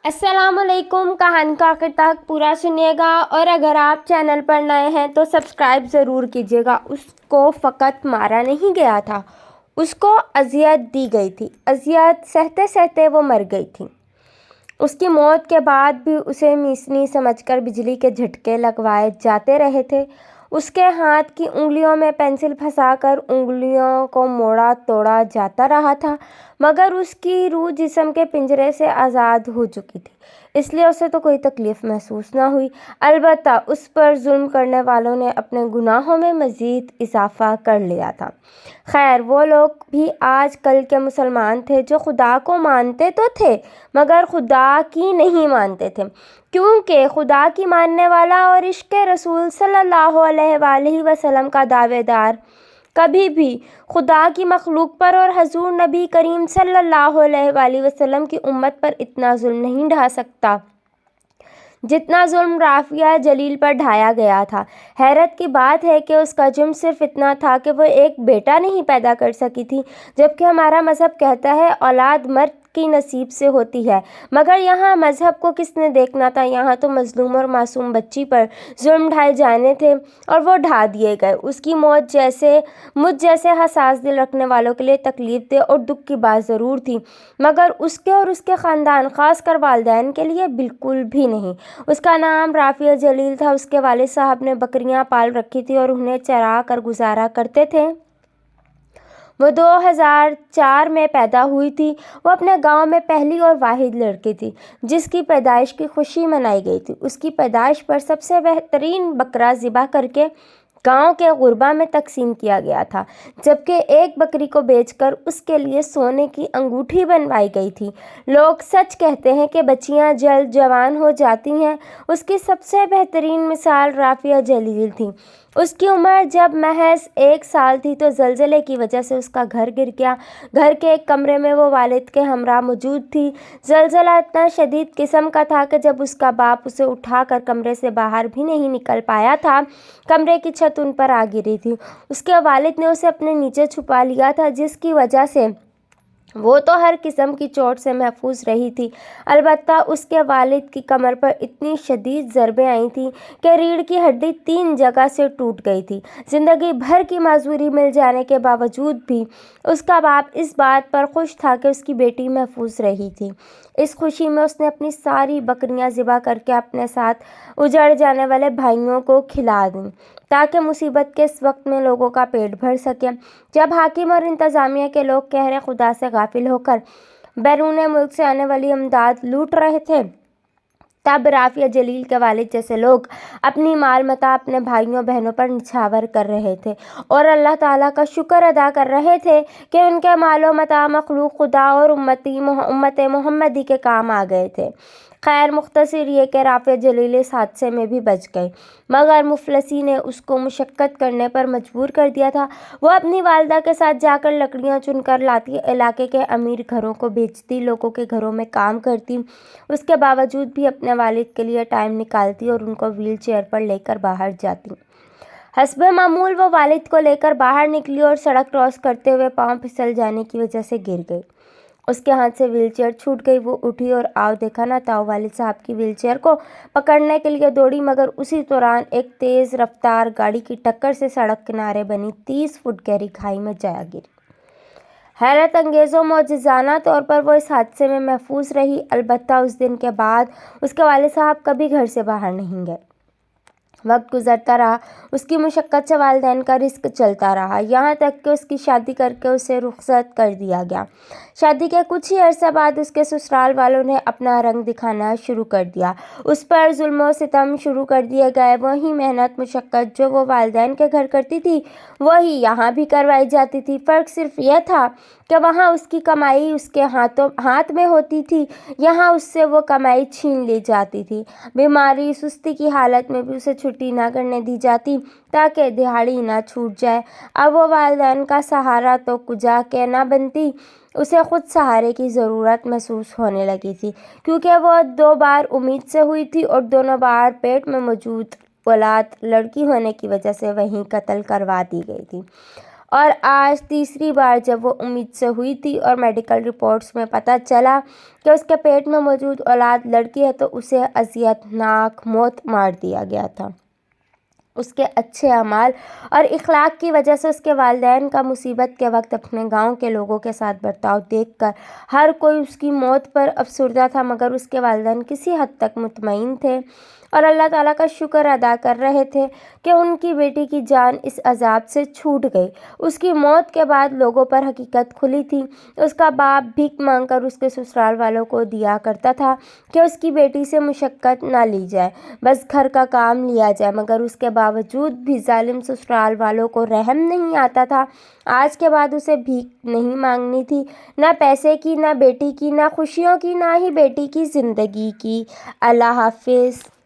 अस्सलाम वालेकुम। कहानी का आखिर तक पूरा सुनिएगा और अगर आप चैनल पर नए हैं तो सब्सक्राइब ज़रूर कीजिएगा। उसको फ़कत मारा नहीं गया था, उसको अजियत दी गई थी। अजियत सहते सहते वो मर गई थी। उसकी मौत के बाद भी उसे मिसनी समझकर बिजली के झटके लगवाए जाते रहे थे। उसके हाथ की उंगलियों में पेंसिल फंसाकर उंगलियों को मोड़ा तोड़ा जाता रहा था, मगर उसकी रूह जिस्म के पिंजरे से आज़ाद हो चुकी थी, इसलिए उसे तो कोई तकलीफ़ महसूस न हुई। अलबत्ता उस पर जुल्म करने वालों ने अपने गुनाहों में मज़ीद इजाफ़ा कर लिया था। खैर, वो लोग भी आज कल के मुसलमान थे जो खुदा को मानते तो थे मगर खुदा की नहीं मानते थे, क्योंकि खुदा की मानने वाला और इश्क़ रसूल सल्लल्लाहु अलैहि वसल्लम का दावेदार कभी भी खुदा की मखलूक पर और हजूर नबी करीम सल्लल्लाहु अलैहि वसल्लम की उम्मत पर इतना जुल्म नहीं ढा सकता जितना जुल्म राफिया जलील पर ढाया गया था। हैरत की बात है कि उसका जुर्म सिर्फ इतना था कि वो एक बेटा नहीं पैदा कर सकी थी, जबकि हमारा मज़हब कहता है औलाद मर्द की नसीब से होती है। मगर यहाँ मज़हब को किसने देखना था, यहाँ तो मज़लूम और मासूम बच्ची पर जुल्म ढाए जाने थे और वो ढा दिए गए। उसकी मौत जैसे मुझ जैसे हसास दिल रखने वालों के लिए तकलीफ़ दे और दुख की बात ज़रूर थी, मगर उसके और उसके ख़ानदान ख़ासकर वालिदैन के लिए बिल्कुल भी नहीं। उसका नाम राफिया जलील था। उसके वालिद साहब ने बकरियां पाल रखी थी और उन्हें चरा कर गुजारा करते थे। वो 2004 में पैदा हुई थी। वो अपने गांव में पहली और वाहिद लड़की थी जिसकी पैदाइश की खुशी मनाई गई थी। उसकी पैदाइश पर सबसे बेहतरीन बकरा ज़िबा करके गांव के गुरबा में तकसीम किया गया था, जबकि एक बकरी को बेचकर उसके लिए सोने की अंगूठी बनवाई गई थी। लोग सच कहते हैं कि बच्चियां जल्द जवान हो जाती हैं। उसकी सबसे बेहतरीन मिसाल राफिया जलील थी। उसकी उम्र जब महज 1 साल थी तो ज़लज़ले की वजह से उसका घर गिर गया। घर के एक कमरे में वो वालिद के हमरा मौजूद थी। ज़लज़ला इतना शदीद किस्म का था कि जब उसका बाप उसे उठाकर कमरे से बाहर भी नहीं निकल पाया था, कमरे की छत उन पर आ गिरी थी। उसके वालिद ने उसे अपने नीचे छुपा लिया था, जिसकी वजह से वो तो हर किस्म की चोट से महफूज रही थी। अलबत्ता उसके वालिद की कमर पर इतनी शदीद ज़रबें आई थीं कि रीढ़ की हड्डी 3 जगह से टूट गई थी। ज़िंदगी भर की माजूरी मिल जाने के बावजूद भी उसका बाप इस बात पर खुश था कि उसकी बेटी महफूज रही थी। इस खुशी में उसने अपनी सारी बकरियां ज़िबा करके अपने साथ उजड़ जाने वाले भाइयों को खिला दी, ताकि मुसीबत के इस वक्त में लोगों का पेट भर सके। जब हाकिम और इंतज़ामिया के लोग कहर खुदा से गाफिल होकर बैरून मुल्क से आने वाली इमदाद लूट रहे थे, तब राफिया जलील के वालिद जैसे लोग अपनी माल मता अपने भाइयों बहनों पर निछावर कर रहे थे और अल्लाह ताला का शुक्र अदा कर रहे थे कि उनके मालो मता मखलूक खुदा और उम्मत मोहम्मदी के काम आ गए थे। खैर, मुख्तसर ये कि राफिया जलील इस हादसे में भी बच गए, मगर मुफलसी ने उसको मुशक्क़त करने पर मजबूर कर दिया था। वो अपनी वालदा के साथ जाकर लकड़ियाँ चुनकर लाती, इलाके के अमीर घरों को बेचती, लोगों के घरों में काम करती। उसके बावजूद भी अपने वालिद के लिए टाइम निकालती और उनको व्हील चेयर पर लेकर बाहर जाती। हस्बे मामूल वो वालिद को लेकर बाहर निकली और सड़क क्रॉस करते हुए पाँव फिसल जाने की वजह से गिर गई। उसके हाथ से व्हीलचेयर छूट गई। वो उठी और आओ देखा ना ताओ वालिद साहब की व्हीलचेयर को पकड़ने के लिए दौड़ी, मगर उसी दौरान एक तेज़ रफ्तार गाड़ी की टक्कर से सड़क किनारे बनी 30 फुट गहरी खाई में जा गिरी। हैरत अंगेज़ व मौजिज़ाना तौर पर वो इस हादसे में महफूज रही। अलबत्ता उस दिन के बाद उसके वालिद साहब कभी घर से बाहर नहीं गए। वक्त गुजरता रहा, उसकी मुशक्क़त से वालिदैन का रिस्क चलता रहा, यहाँ तक कि उसकी शादी करके उसे रुखसत कर दिया गया। शादी के कुछ ही अरसे बाद उसके ससुराल वालों ने अपना रंग दिखाना शुरू कर दिया। उस पर जुल्म व सितम शुरू कर दिए गए। वही मेहनत मुशक्क़त जो वो वालिदैन के घर करती थी, वही यहाँ भी करवाई जाती थी। फ़र्क सिर्फ यह था कि वहाँ उसकी कमाई उसके हाथ में होती थी, यहाँ उससे वो कमाई छीन ली जाती थी। बीमारी सुस्ती की हालत में भी उसे छुट्टी ना करने दी जाती ताकि दिहाड़ी ना छूट जाए। अब वो वालिदैन का सहारा तो कुजा के ना बनती, उसे खुद सहारे की ज़रूरत महसूस होने लगी थी, क्योंकि वो 2 बार उम्मीद से हुई थी और दोनों बार पेट में मौजूद औलाद लड़की होने की वजह से वहीं कत्ल करवा दी गई थी। اور آج تیسری بار جب وہ امید سے ہوئی تھی اور میڈیکل رپورٹس میں پتہ چلا کہ اس کے پیٹ میں موجود اولاد لڑکی ہے تو اسے اذیت ناک موت مار دیا گیا تھا۔ اس کے اچھے اعمال اور اخلاق کی وجہ سے اس کے والدین کا مصیبت کے وقت اپنے گاؤں کے لوگوں کے ساتھ برتاؤ دیکھ کر ہر کوئی اس کی موت پر افسردہ تھا، مگر اس کے والدین کسی حد تک مطمئن تھے اور اللہ تعالیٰ کا شکر ادا کر رہے تھے کہ ان کی بیٹی کی جان اس عذاب سے چھوٹ گئی۔ اس کی موت کے بعد لوگوں پر حقیقت کھلی تھی۔ اس کا باپ بھیک مانگ کر اس کے سسرال والوں کو دیا کرتا تھا کہ اس کی بیٹی سے مشقت نہ لی جائے، بس گھر کا کام لیا جائے، مگر اس کے باوجود بھی ظالم سسرال والوں کو رحم نہیں آتا تھا۔ آج کے بعد اسے بھیک نہیں مانگنی تھی، نہ پیسے کی، نہ بیٹی کی، نہ خوشیوں کی، نہ ہی بیٹی کی زندگی کی۔ اللہ حافظ۔